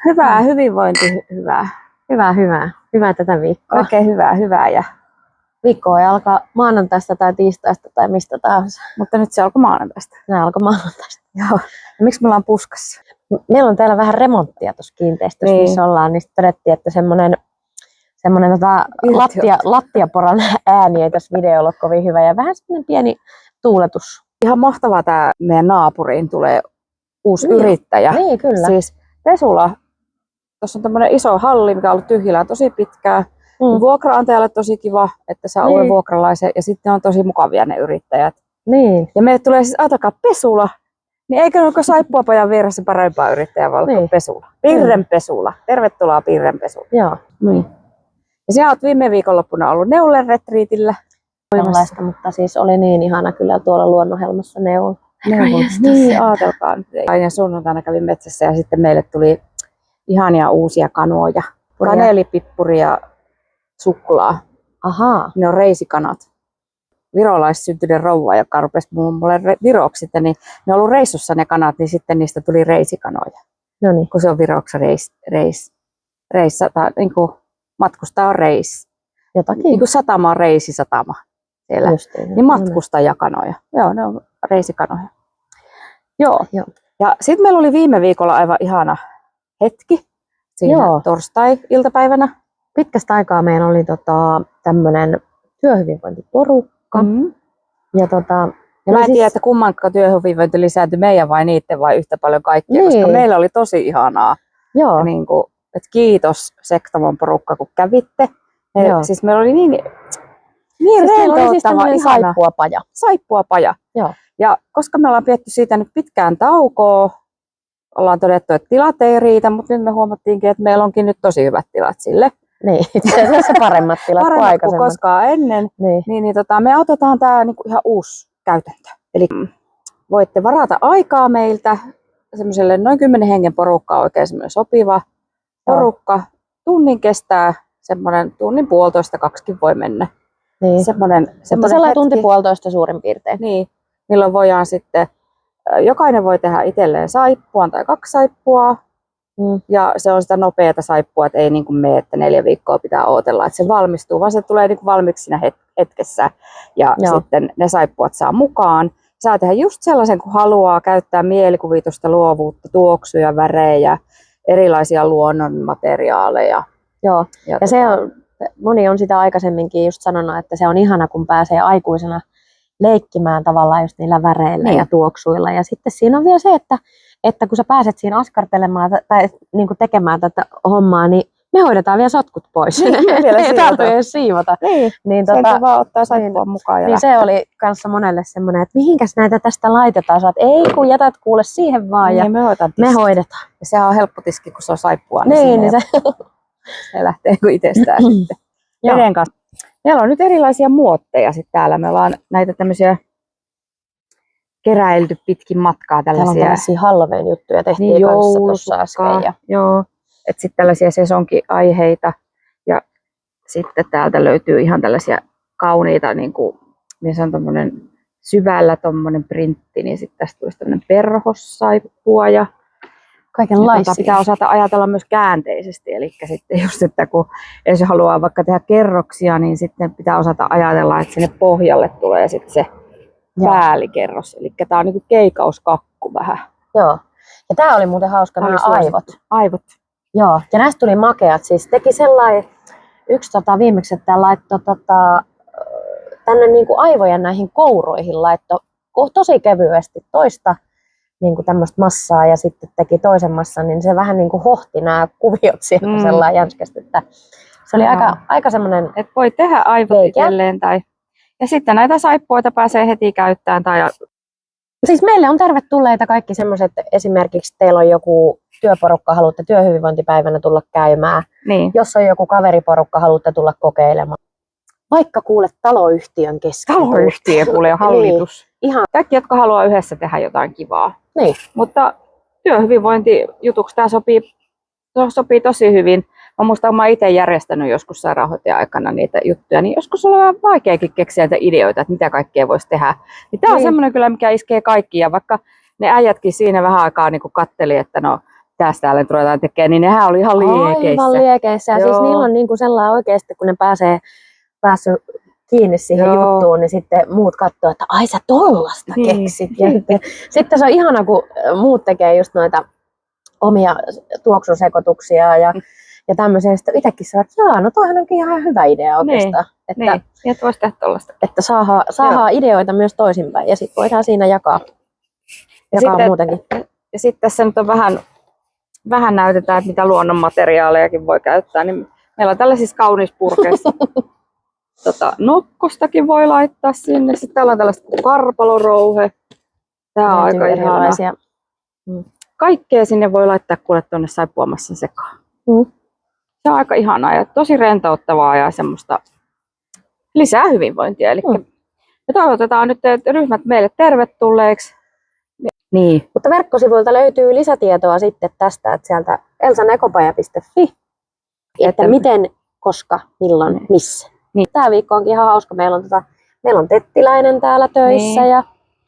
Hyvää hyvinvointi, hyvää. Hyvää tätä viikkoa. Oikein hyvää. Ja Viikko ei alkaa maanantaista tai tiistaista tai mistä tahansa. mutta nyt se alkoi maanantaista. Ne alkoi maanantaista. Joo. Ja miksi me ollaan puskassa? Meillä on täällä vähän remonttia tuossa kiinteistössä, missä ollaan, niin todettiin, että semmoinen lattiaporan ääni ei tässä videolla ole kovin hyvä ja vähän semmoinen pieni tuuletus. Ihan mahtavaa, tämä meidän naapuriin tulee uusi yrittäjä. Niin, kyllä. Siis Pesula, tuossa on tämmöinen iso halli, mikä on ollut tyhjillään tosi pitkään. Vuokraantajalle tosi kiva, että saa uuden vuokralaisen ja sitten on tosi mukavia ne yrittäjät. Niin. Ja meille tulee siis, ajatelkaa, Pesula. Niin eikö ole Saippuapajan vieressä parempaa yrittäjää valita kuin Pesula? Pirren Pesula. Tervetuloa Pirren Pesula. Joo. Niin. Ja sinä olet viime viikonloppuna ollut Neulen-retriitillä. Mutta siis oli niin ihana kyllä tuolla Luonnonhelmassa Neula. Niin, ajatelkaa nyt. Ja sunnuntaina kävin metsässä ja sitten meille tuli ihania uusia kanoja. Kaneelipippuri ja suklaa. Ahaa. Ne on reisikanat. Virolaissyntyinen rouva, joka rupesi mulle viroksi, niin ne on ollut reissussa ne kanat, niin sitten niistä tuli reisikanoja. Noniin. Kun se on viroksi matkustaa on reis. Jotakin. Niin kuin satama on reisisatama siellä. Niin matkustajakanoja. Joo, ne on reisikanoja. Joo. Ja sitten meillä oli viime viikolla aivan ihana hetki. Siinä torstai-iltapäivänä. Pitkästä aikaa meillä oli tämmöinen työhyvinvointiporukka. Ja mä en tiedä, että kummankaan työhyvinvointi lisääntyi meidän vai niiden vai yhtä paljon kaikkia, koska meillä oli tosi ihanaa. Joo. Ja että kiitos Sektamon porukka, kun kävitte. Siis meillä oli niin rentouttava, ihana saippuapaja. Joo. Ja koska me ollaan pietty siitä nyt pitkään taukoa, ollaan todettu, että tilat ei riitä, mutta nyt me huomattiinkin, että meillä onkin nyt tosi hyvät tilat sille. Niin, itse asiassa paremmat tilat kuin aikaisemmin. Kuin koskaan ennen. Niin, me otetaan tämä ihan uusi käytäntö. Eli voitte varata aikaa meiltä, semmoiselle noin 10 hengen porukka on oikein semmoinen sopiva porukka. Tunnin kestää, semmoinen tunnin puolitoista, 2 voi mennä. Niin. Sellainen tunti puolitoista suurin piirtein. Niin, milloin voidaan sitten, jokainen voi tehdä itselleen saippuan tai 2 saippua. Ja se on sitä nopeata saippua, että ei niin kuin mene, että 4 viikkoa pitää odotella, että se valmistuu, vaan se tulee niin kuin valmiiksi siinä hetkessä. Ja sitten ne saippuat saa mukaan. Saa tehdä just sellaisen, kun haluaa käyttää mielikuvitusta, luovuutta, tuoksuja, värejä, erilaisia luonnonmateriaaleja. Joo, ja moni on sitä aikaisemminkin just sanonut, että se on ihana, kun pääsee aikuisena leikkimään tavallaan just niillä väreillä ja tuoksuilla. Ja sitten siinä on vielä se, että kun sä pääset siinä askartelemaan tai niin kuin tekemään tätä hommaa, niin me hoidetaan vielä sotkut pois. Ei tarvitse edes siivota. Niin, sen vaan ottaa saippua mukaan. Niin se oli kanssa monelle semmoinen, että mihinkäs näitä tästä laitetaan. Sä oot, ei kun jätät kuule siihen vaan ja me hoidetaan. Ja sehän on helppo tiski, kun se on saippua. Niin se lähtee itsestään sitten. Veden kanssa. Meillä on nyt erilaisia muotteja sitten täällä. Me ollaan näitä tämmöisiä keräilty pitkin matkaa tällaisia. Täällä on tällaisia Halloween-juttuja tehtiin kanssa tuossa äsken. Joo, että sitten tällaisia sesonkiaiheita. Ja sitten täältä löytyy ihan tällaisia kauniita, niin kuin missä on tommonen syvällä tommonen printti, niin sitten tästä tulisi tämmöinen perhossaippua ja kaikenlaisia. Pitää osata ajatella myös käänteisesti, eli sitten just, että jos haluaa vaikka tehdä kerroksia, niin sitten pitää osata ajatella, että sinne pohjalle tulee sitten se päällikerros. Eli tämä on niinku keikauskakku vähän. Joo. Ja tämä oli muuten hauska, nämä aivot. Joo. Ja näistä tuli makeat. Siis teki sellainen, yksi viimeksi, että laittoi tänne niinku aivojen näihin kouroihin laittoi tosi kevyesti toista niinku tämmöistä massaa ja sitten teki toisen massan, niin se vähän niinku hohti nämä kuviot siellä sellainen jänskästi. Että se oli aika semmoinen. Et voi tehdä aivot itselleen ja sitten näitä saippuoita pääsee heti käyttämään. Siis meille on tervetulleita kaikki semmoiset, esimerkiksi teillä on joku työporukka, haluatte työhyvinvointipäivänä tulla käymään. Niin. Jos on joku kaveriporukka, haluatte tulla kokeilemaan. Vaikka kuule taloyhtiön kesken. Taloyhtiö kuulee hallitus. Ihan. Kaikki, jotka haluaa yhdessä tehdä jotain kivaa. Niin. Mutta työhyvinvointijutuksi tämä sopii tosi hyvin. Mä muistan, että mä itse järjestänyt joskus sairaanhoitaja-aikana niitä juttuja, niin joskus on vähän vaikeakin keksiä niitä ideoita, että mitä kaikkea voisi tehdä. Niin tämä on semmoinen kyllä, mikä iskee kaikkia, vaikka ne äijätkin siinä vähän aikaa niin katteli, että no tästä täällä nyt ruvetaan tekemään, niin nehän oli ihan liekeissä. Aivan liekeissä. Ja siis Joo. niillä on niinku sellainen oikeasti, kun ne päässyt kiinni siihen Joo. juttuun, niin sitten muut katsoo, että ai sä tollasta Niin. keksit. Ja sitten se on ihana, kun muut tekee just noita omia tuoksusekoituksia ja tämmöisiä. Sitten itsekin sanoo, että jaa, no toihan onkin ihan hyvä idea oikeastaan. Että, Niin, että voisi tehdä tollaista. että saadaan ideoita myös toisinpäin ja sitten voidaan siinä jakaa Sitten- muutenkin. Ja sitten tässä nyt on vähän näytetään, että mitä luonnonmateriaalejakin voi käyttää. Niin meillä on tällaisissa kauniissa purkeissa. Nokkostakin voi laittaa sinne. Sitten täällä on tällaista kuin karpalorouhe. Tää on Löytyy aika ihanaa. erilaisia. Kaikkea sinne voi laittaa kuule tuonne saippuamassan sekaan. Se on aika ihanaa ja tosi rentouttavaa ja semmoista lisää hyvinvointia. Eli me toivotetaan nyt ryhmät meille tervetulleeksi. Niin. Mutta verkkosivuilta löytyy lisätietoa sitten tästä, että sieltä elsanekopaja.fi, että miten, koska, milloin, missä. Niin. Tämä viikko onkin ihan hauska. Meillä on Tettiläinen täällä töissä Niin. ja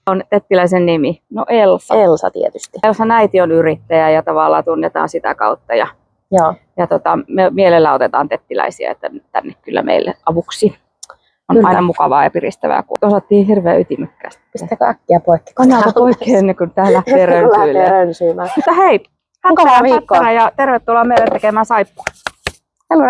On Tettiläisen nimi? No Elsa. Elsa tietysti. Elsan äiti on yrittäjä ja tavallaan tunnetaan sitä kautta. Ja Joo. me mielellä otetaan tettiläisiä tänne kyllä meille avuksi. On Kyllä. aina mukavaa ja piristävää, kun osattiin hirveän ytimekkäästi. Pistäkää äkkiä poikki. Kanava poikki ennen kuin tää lähtee Lähtee rönsyilemään. rönsyymään. Mutta hei, Mukavaa häntää viikkoa. ja tervetuloa meille tekemään saippua. Hello,